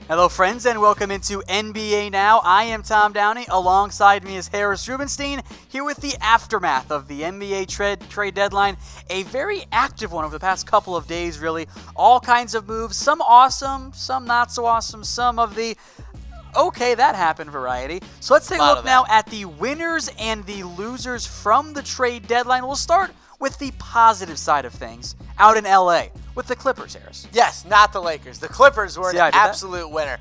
Hello, friends, and welcome into NBA Now. I am Tom Downey. Alongside me is Harris Rubenstein, here with the aftermath of the NBA trade deadline. A very active one over the past couple of days, really. All kinds of moves, some awesome, some not so awesome, some of the okay, that happened variety. So let's take a look now at the winners and the losers from the trade deadline. We'll start with the positive side of things out in LA with the Clippers, Harris. Yes, not the Lakers. The Clippers were an absolute winner.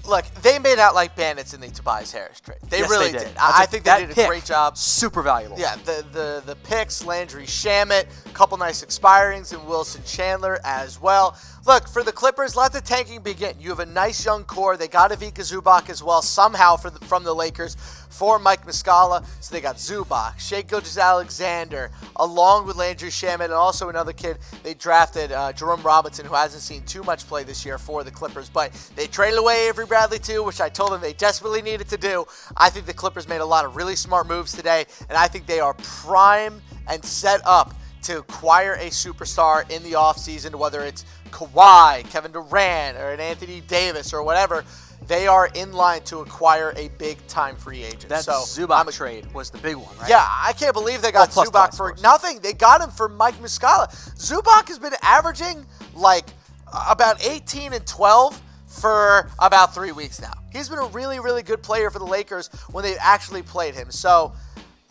Look, they made out like bandits in the Tobias Harris trade. They really did. I think they did a great job. Super valuable. Yeah, the picks, Landry Shamet, a couple nice expirings, and Wilson Chandler as well. Look, for the Clippers, let the tanking begin. You have a nice young core. They got Ivica Zubac as well somehow from the Lakers for Mike Muscala. So they got Zubac, Shai Gilgeous-Alexander, along with Landry Shamet, and also another kid they drafted, Jerome Robinson, who hasn't seen too much play this year for the Clippers. But they traded away Avery Bradley too, which I told them they desperately needed to do. I think the Clippers made a lot of really smart moves today, and I think they are primed and set up to acquire a superstar in the offseason, whether it's Kawhi, Kevin Durant, or an Anthony Davis, or whatever. They are in line to acquire a big-time free agent. That Zubac trade was the big one, right? Yeah, I can't believe they got Zubac for nothing. They got him for Mike Muscala. Zubac has been averaging like about 18 and 12 for about 3 weeks now. He's been a really, really good player for the Lakers when they've actually played him. So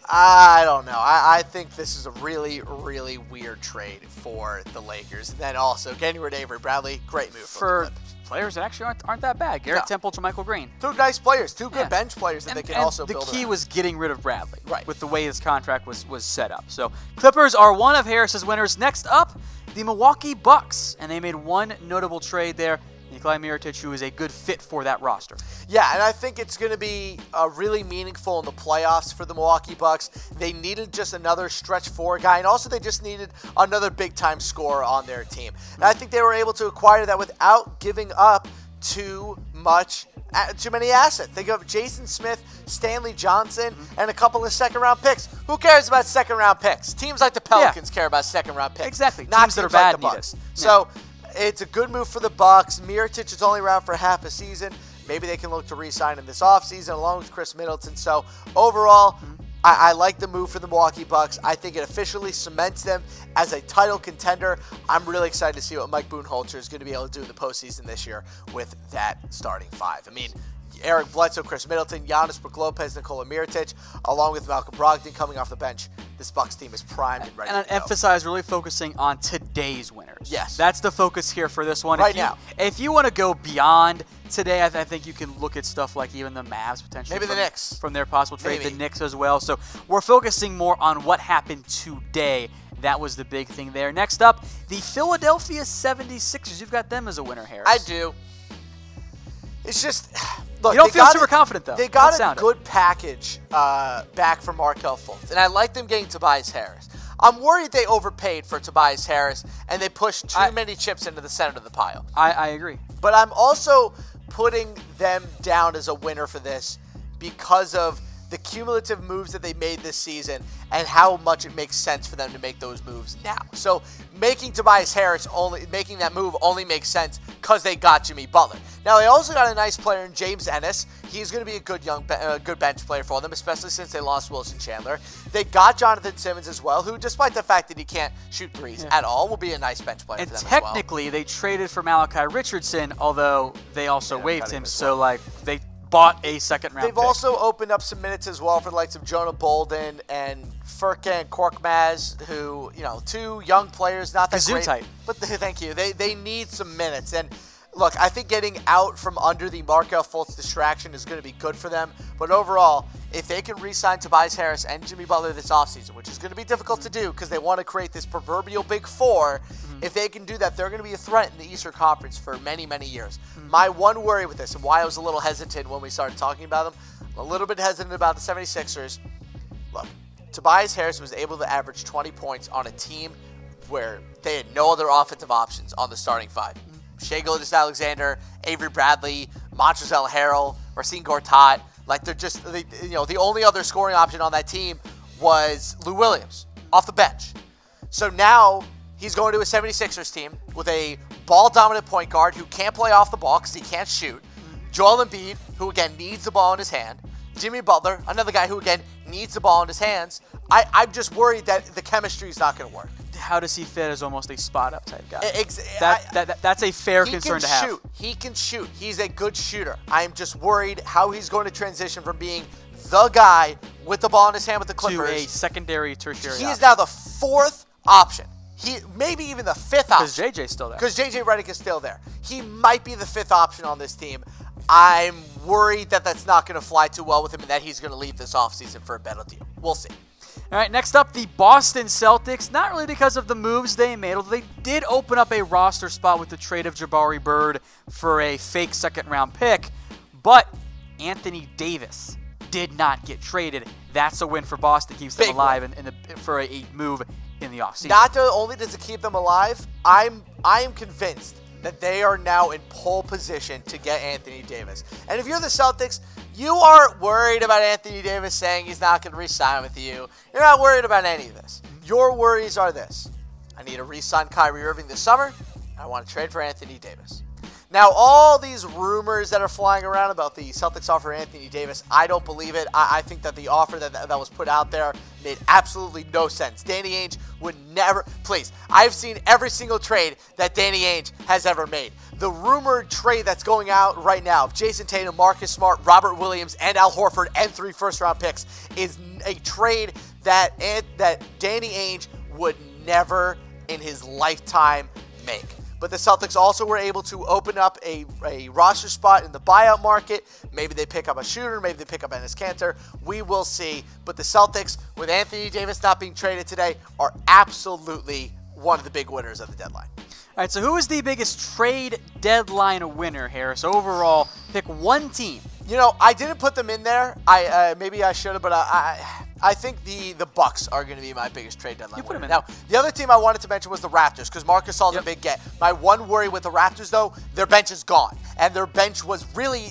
I don't know. I think this is a really, really weird trade for the Lakers. And then also getting rid of Avery Bradley, great move for players that actually aren't that bad. Garrett Temple to Michael Green. Two nice players, two good bench players that they can also build around. The key was getting rid of Bradley, right, with the way his contract was set up. So Clippers are one of Harris's winners. Next up, the Milwaukee Bucks, and they made one notable trade there. Nikola Mirotic, who is a good fit for that roster. Yeah, and I think it's going to be really meaningful in the playoffs for the Milwaukee Bucks. They needed just another stretch four guy, and also they just needed another big-time scorer on their team. And I think they were able to acquire that without giving up too many assets. They give up Jason Smith, Stanley Johnson, and a couple of second-round picks. Who cares about second-round picks? Teams like the Pelicans care about second-round picks. Exactly. Not teams that are bad like the Bucks. So it's a good move for the Bucks. Mirotic is only around for half a season. Maybe they can look to re-sign him this offseason along with Chris Middleton. So overall, I like the move for the Milwaukee Bucks. I think it officially cements them as a title contender. I'm really excited to see what Mike Budenholzer is going to be able to do in the postseason this year with that starting five. I mean, Eric Bledsoe, Chris Middleton, Giannis Brook-Lopez, Nikola Mirotic, along with Malcolm Brogdon coming off the bench. This Bucks team is primed and ready to go. And emphasize really focusing on today's winners. Yes. That's the focus here for this one. Now. If you want to go beyond today, I think you can look at stuff like even the Mavs potentially. Maybe the Knicks. From their possible trade, the Knicks as well. So we're focusing more on what happened today. That was the big thing there. Next up, the Philadelphia 76ers. You've got them as a winner, Harris. I do. It's just, look, you don't feel super confident, though. They got a good package back from Markelle Fultz, and I like them getting Tobias Harris. I'm worried they overpaid for Tobias Harris, and they pushed too many chips into the center of the pile. I agree. But I'm also putting them down as a winner for this because of the cumulative moves that they made this season and how much it makes sense for them to make those moves now. So making Tobias Harris making that move only makes sense because they got Jimmy Butler. Now they also got a nice player in James Ennis. He's going to be a good bench player for them, especially since they lost Wilson Chandler. They got Jonathan Simmons as well, who, despite the fact that he can't shoot threes at all, will be a nice bench player for them as well. And technically, they traded for Malachi Richardson, although they also waived him. So they bought a second-round pick. They've also opened up some minutes as well for the likes of Jonah Bolden and Furkan Korkmaz, who, two young players, not that great. Type. But thank you. They need some minutes. And look, I think getting out from under the Markelle Fultz distraction is going to be good for them. But overall, if they can re-sign Tobias Harris and Jimmy Butler this offseason, which is going to be difficult to do because they want to create this proverbial Big Four, if they can do that, they're going to be a threat in the Eastern Conference for many, many years. My one worry with this, and why I was a little hesitant when we started talking about them, I'm a little bit hesitant about the 76ers. Look, Tobias Harris was able to average 20 points on a team where they had no other offensive options on the starting five. Shai Gilgeous-Alexander, Avery Bradley, Montrezl Harrell, Racine Gortat. Like, they're just, the only other scoring option on that team was Lou Williams off the bench. So now he's going to a 76ers team with a ball-dominant point guard who can't play off the ball because he can't shoot. Joel Embiid, who, again, needs the ball in his hand. Jimmy Butler, another guy who, again, needs the ball in his hands. I'm just worried that the chemistry is not going to work. How does he fit as almost a spot-up type guy? That's a fair concern to have. He can shoot. He's a good shooter. I'm just worried how he's going to transition from being the guy with the ball in his hand with the Clippers to a secondary, tertiary He is now the fourth option. He maybe even the fifth option. Because JJ's still there. Because JJ Redick is still there. He might be the fifth option on this team. I'm worried that that's not going to fly too well with him and that he's going to leave this offseason for a better deal. We'll see. All right, next up, the Boston Celtics. Not really because of the moves they made, although they did open up a roster spot with the trade of Jabari Bird for a fake second-round pick. But Anthony Davis did not get traded. That's a win for Boston. Keeps them alive for a move in the offseason. Not only does it keep them alive, I am convinced that they are now in pole position to get Anthony Davis. And if you're the Celtics, you aren't worried about Anthony Davis saying he's not going to re-sign with you. You're not worried about any of this. Your worries are this. I need to re-sign Kyrie Irving this summer. I want to trade for Anthony Davis. Now, all these rumors that are flying around about the Celtics offer Anthony Davis, I don't believe it. I think that the offer that was put out there made absolutely no sense. Danny Ainge would never, please, I've seen every single trade that Danny Ainge has ever made. The rumored trade that's going out right now of Jason Tatum, Marcus Smart, Robert Williams, and Al Horford, and 3 first-round picks is a trade that Danny Ainge would never in his lifetime make. But the Celtics also were able to open up a roster spot in the buyout market. Maybe they pick up a shooter. Maybe they pick up Enes Kanter. We will see. But the Celtics, with Anthony Davis not being traded today, are absolutely one of the big winners of the deadline. All right, so who is the biggest trade deadline winner, Harris? Overall, pick one team. You know, I didn't put them in there. Maybe I should have, but I think the Bucks are going to be my biggest trade deadline winner. Now, the other team I wanted to mention was the Raptors because Marc Gasol is a big get. My one worry with the Raptors, though, their bench is gone. And their bench was really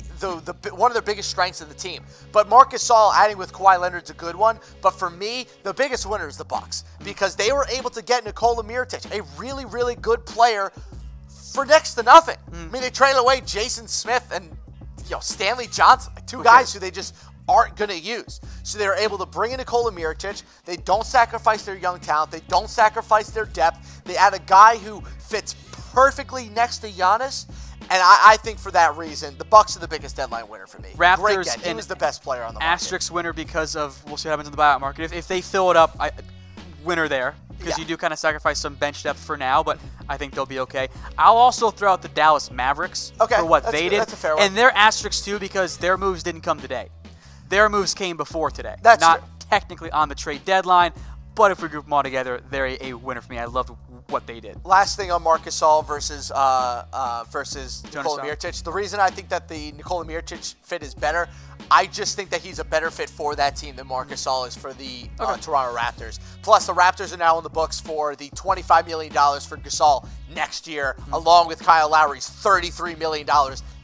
one of their biggest strengths of the team. But Marc Gasol adding with Kawhi Leonard's a good one. But for me, the biggest winner is the Bucks because they were able to get Nikola Mirotic, a really, really good player, for next to nothing. I mean, they traded away Jason Smith and Stanley Johnson, two guys who they just aren't going to use. So they're able to bring in Nikola Mirotic. They don't sacrifice their young talent. They don't sacrifice their depth. They add a guy who fits perfectly next to Giannis. And I think for that reason, the Bucks are the biggest deadline winner for me. Raptors, great get. He was the best player on the market. Asterisk winner because of, we'll see what happens in the buyout market. If they fill it up, winner there. Because you do kind of sacrifice some bench depth for now, but I think they'll be okay. I'll also throw out the Dallas Mavericks for what they did. That's a fair one. And they're asterisks too because their moves didn't come today. Their moves came before today. That's not true. Technically on the trade deadline, but if we group them all together, they're a winner for me. I loved what they did. Last thing on Marc Gasol versus Nikola Mirotic. The reason I think that the Nikola Mirotic fit is better, I just think that he's a better fit for that team than Marc Gasol is for the Toronto Raptors. Plus, the Raptors are now in the books for the $25 million for Gasol next year, along with Kyle Lowry's $33 million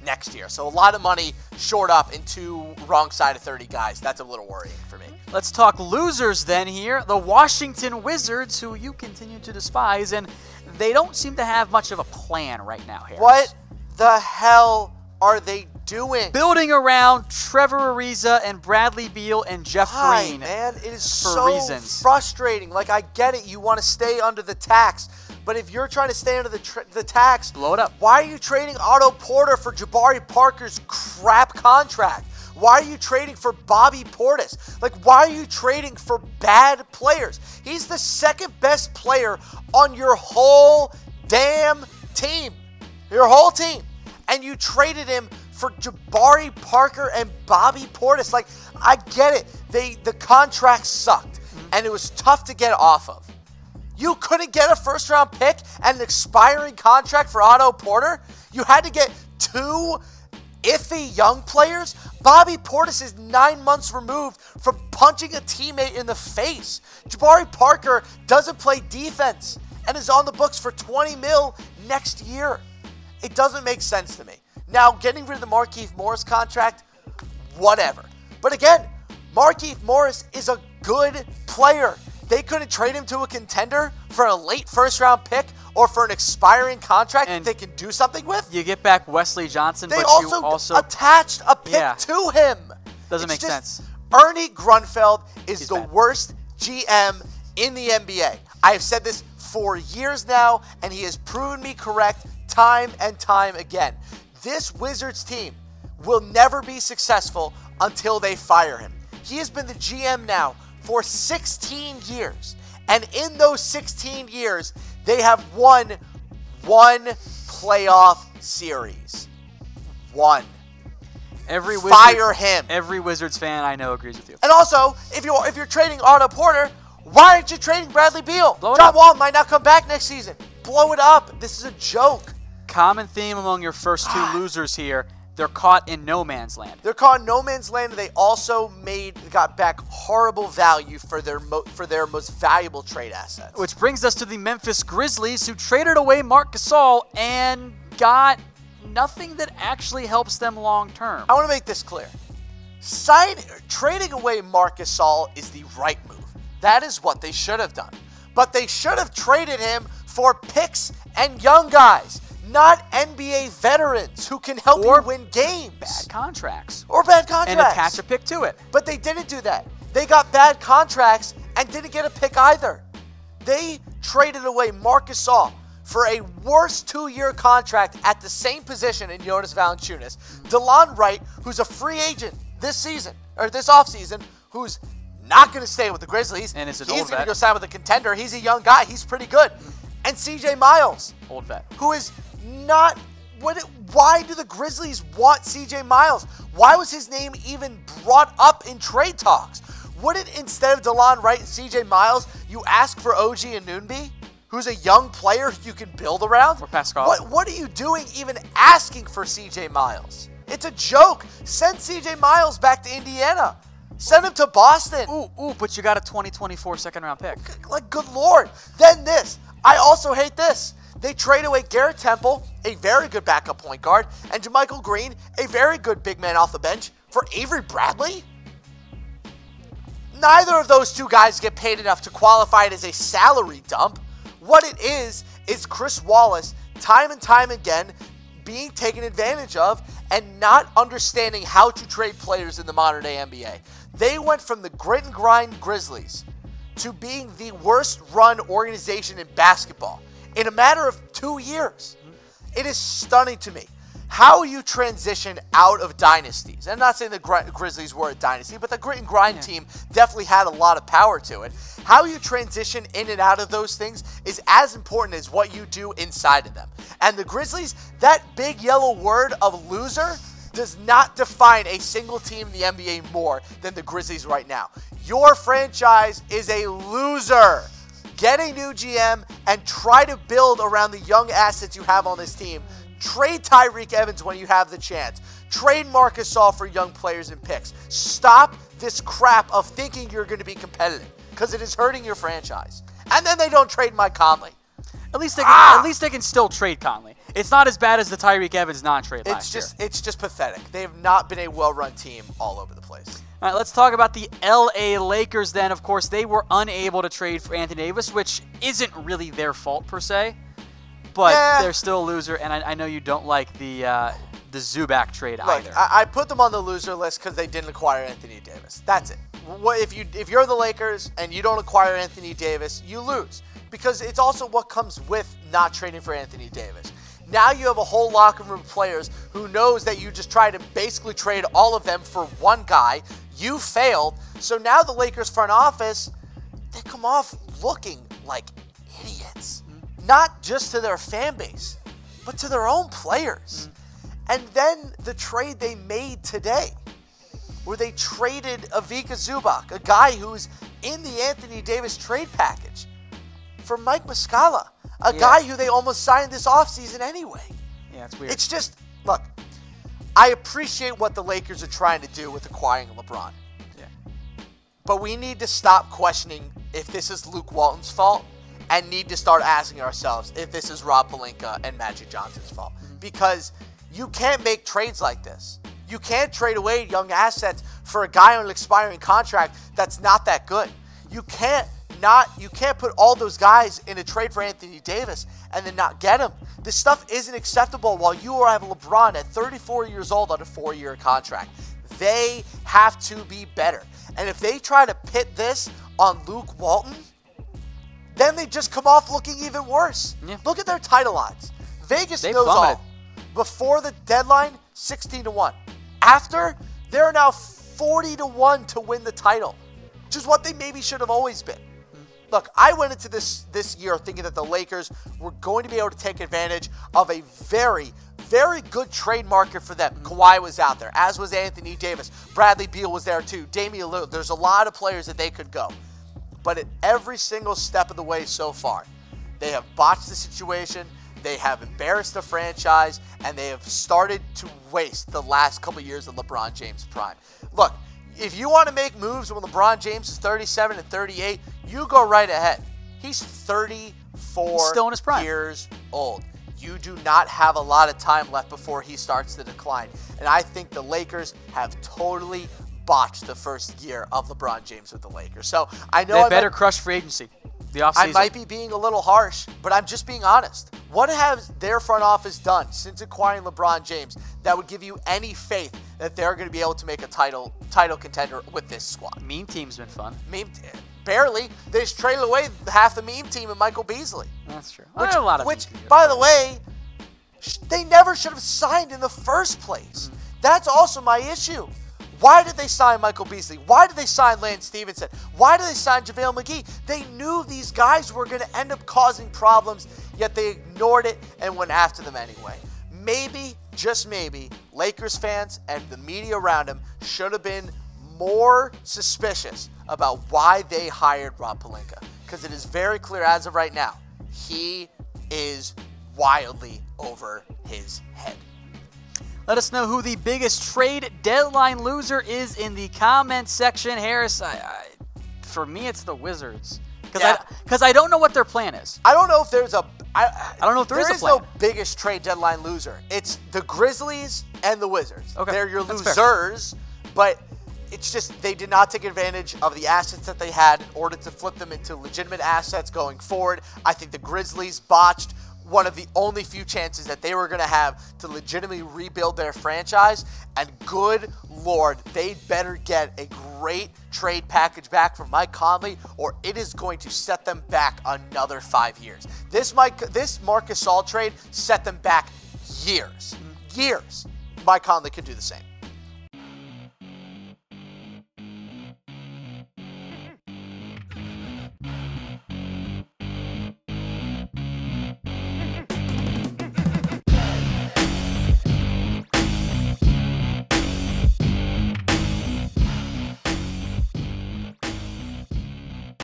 next year. So a lot of money short up in two wrong side of 30 guys. That's a little worrying for me. Let's talk losers then here. The Washington Wizards, who you continue to despise, and they don't seem to have much of a plan right now, Harris. What the hell are they doing? Building around Trevor Ariza and Bradley Beal and Jeff Green. Man, it is so frustrating. Like, I get it. You want to stay under the tax. But if you're trying to stay under the tax, blow it up. Why are you trading Otto Porter for Jabari Parker's crap contract? Why are you trading for Bobby Portis? Like, why are you trading for bad players? He's the second best player on your whole damn team. Your whole team. And you traded him for Jabari Parker and Bobby Portis. Like, I get it. The contract sucked. And it was tough to get off of. You couldn't get a first-round pick and an expiring contract for Otto Porter? You had to get two iffy young players? Bobby Portis is 9 months removed from punching a teammate in the face. Jabari Parker doesn't play defense and is on the books for $20 million next year. It doesn't make sense to me. Now, getting rid of the Markieff Morris contract, whatever. But again, Markieff Morris is a good player. They couldn't trade him to a contender for a late first-round pick or for an expiring contract that they can do something with. You get back Wesley Johnson, They but also, you also attached a pick to him. Doesn't make sense. Ernie Grunfeld is the bad. worst GM in the NBA. I have said this for years now, and he has proven me correct time and time again. This Wizards team will never be successful until they fire him. He has been the GM now for 16 years. And in those 16 years, they have won one playoff series. One. Fire him. Every Wizards fan I know agrees with you. And also, if you're trading Otto Porter, why aren't you trading Bradley Beal? John Wall might not come back next season. Blow it up. This is a joke. Common theme among your first two losers here. They're caught in no man's land. They're caught in no man's land, and they also got back horrible value for their most valuable trade assets. Which brings us to the Memphis Grizzlies, who traded away Marc Gasol and got nothing that actually helps them long term. I want to make this clear. Trading away Marc Gasol is the right move. That is what they should have done. But they should have traded him for picks and young guys, not NBA veterans who can help you win games. Bad contracts. Or bad contracts. And attach a pick to it. But they didn't do that. They got bad contracts and didn't get a pick either. They traded away Marc Gasol for a worse 2-year contract at the same position in Jonas Valanciunas. DeLon Wright, who's a free agent this season, or this offseason, who's not going to stay with the Grizzlies. And it's an He's old going to vet. go sign with a contender. He's a young guy. He's pretty good. And CJ Miles. Old vet. Who is not... Why do the Grizzlies want CJ Miles? Why was his name even brought up in trade talks? Wouldn't, instead of DeLon Wright and CJ Miles, you ask for OG Anunoby, who's a young player you can build around? Or Pascal. What are you doing even asking for CJ Miles? It's a joke. Send CJ Miles back to Indiana. Send him to Boston. Ooh, but you got a 2024 second-round pick. Like, good Lord. Then this. I also hate this. They trade away Garrett Temple, a very good backup point guard, and JaMychal Green, a very good big man off the bench, for Avery Bradley? Neither of those two guys get paid enough to qualify it as a salary dump. What it is Chris Wallace, time and time again, being taken advantage of and not understanding how to trade players in the modern-day NBA. They went from the grit and grind Grizzlies to being the worst-run organization in basketball in a matter of 2 years. It is stunning to me how you transition out of dynasties. I'm not saying the Grizzlies were a dynasty, but the grit and grind team definitely had a lot of power to it. How you transition in and out of those things is as important as what you do inside of them. And the Grizzlies, that big yellow word of loser, does not define a single team in the NBA more than the Grizzlies right now. Your franchise is a loser. Get a new GM and try to build around the young assets you have on this team. Trade Tyreek Evans when you have the chance. Trade Marc Gasol for young players and picks. Stop this crap of thinking you're going to be competitive, because it is hurting your franchise. And then they don't trade Mike Conley. At least they can still trade Conley. It's not as bad as the Tyreek Evans non-trade last year. It's just pathetic. They have not been a well-run team all over the place. All right, let's talk about the LA Lakers then. Of course, they were unable to trade for Anthony Davis, which isn't really their fault per se, but they're still a loser, and I know you don't like the Zubac trade either. I put them on the loser list because they didn't acquire Anthony Davis. That's it. If you're the Lakers and you don't acquire Anthony Davis, you lose, because it's also what comes with not trading for Anthony Davis. Now you have a whole locker room of players who knows that you just try to basically trade all of them for one guy. You failed. So now the Lakers front office, they come off looking like idiots. Not just to their fan base, but to their own players. And then the trade they made today, where they traded Ivica Zubac, a guy who's in the Anthony Davis trade package, for Mike Muscala, a guy who they almost signed this offseason anyway. Yeah, it's weird. It's just, look, I appreciate what the Lakers are trying to do with acquiring LeBron. Yeah. But we need to stop questioning if this is Luke Walton's fault and need to start asking ourselves if this is Rob Pelinka and Magic Johnson's fault. Because you can't make trades like this. You can't trade away young assets for a guy on an expiring contract that's not that good. You can't you can't put all those guys in a trade for Anthony Davis and then not get him. This stuff isn't acceptable while you have LeBron at 34 years old on a 4-year contract. They have to be better. And if they try to pit this on Luke Walton, then they just come off looking even worse. Yeah. Look at their title odds. Vegas knows all. Before the deadline, 16-1. After, they're now 40-1 to win the title, which is what they maybe should have always been. Look, I went into this year thinking that the Lakers were going to be able to take advantage of a very, very good trade market for them. Kawhi was out there, as was Anthony Davis. Bradley Beal was there too. Damian Lillard. There's a lot of players that they could go. But at every single step of the way so far, they have botched the situation, they have embarrassed the franchise, and they have started to waste the last couple years of LeBron James' prime. Look, if you want to make moves when LeBron James is 37 and 38, you go right ahead. He's 34 He's still in his prime. Years old. You do not have a lot of time left before he starts to decline. And I think the Lakers have totally botched the first year of LeBron James with the Lakers. So I know they better crush free agency. The offseason. I might be being a little harsh, but I'm just being honest. What has their front office done since acquiring LeBron James that would give you any faith that they're going to be able to make a title contender with this squad? Meme team's been fun. Barely. They just traded away half the meme team and Michael Beasley. That's true. Which, by the way, they never should have signed in the first place. That's also my issue. Why did they sign Michael Beasley? Why did they sign Lance Stevenson? Why did they sign JaVale McGee? They knew these guys were going to end up causing problems, yet they ignored it and went after them anyway. Maybe, just maybe, Lakers fans and the media around them should have been more suspicious about why they hired Rob Pelinka. Because it is very clear as of right now, he is wildly over his head. Let us know who the biggest trade deadline loser is in the comments section. Harris, for me, it's the Wizards. Because I don't know what their plan is. I don't know if there's I don't know if there is a plan. There is no biggest trade deadline loser. It's the Grizzlies and the Wizards. Okay, they're your that's losers, but it's just they did not take advantage of the assets that they had in order to flip them into legitimate assets going forward. I think the Grizzlies botched one of the only few chances that they were going to have to legitimately rebuild their franchise. And good Lord, they better get a great trade package back from Mike Conley, or it is going to set them back another 5 years. This Marc Gasol trade set them back years. Years. Mike Conley could do the same.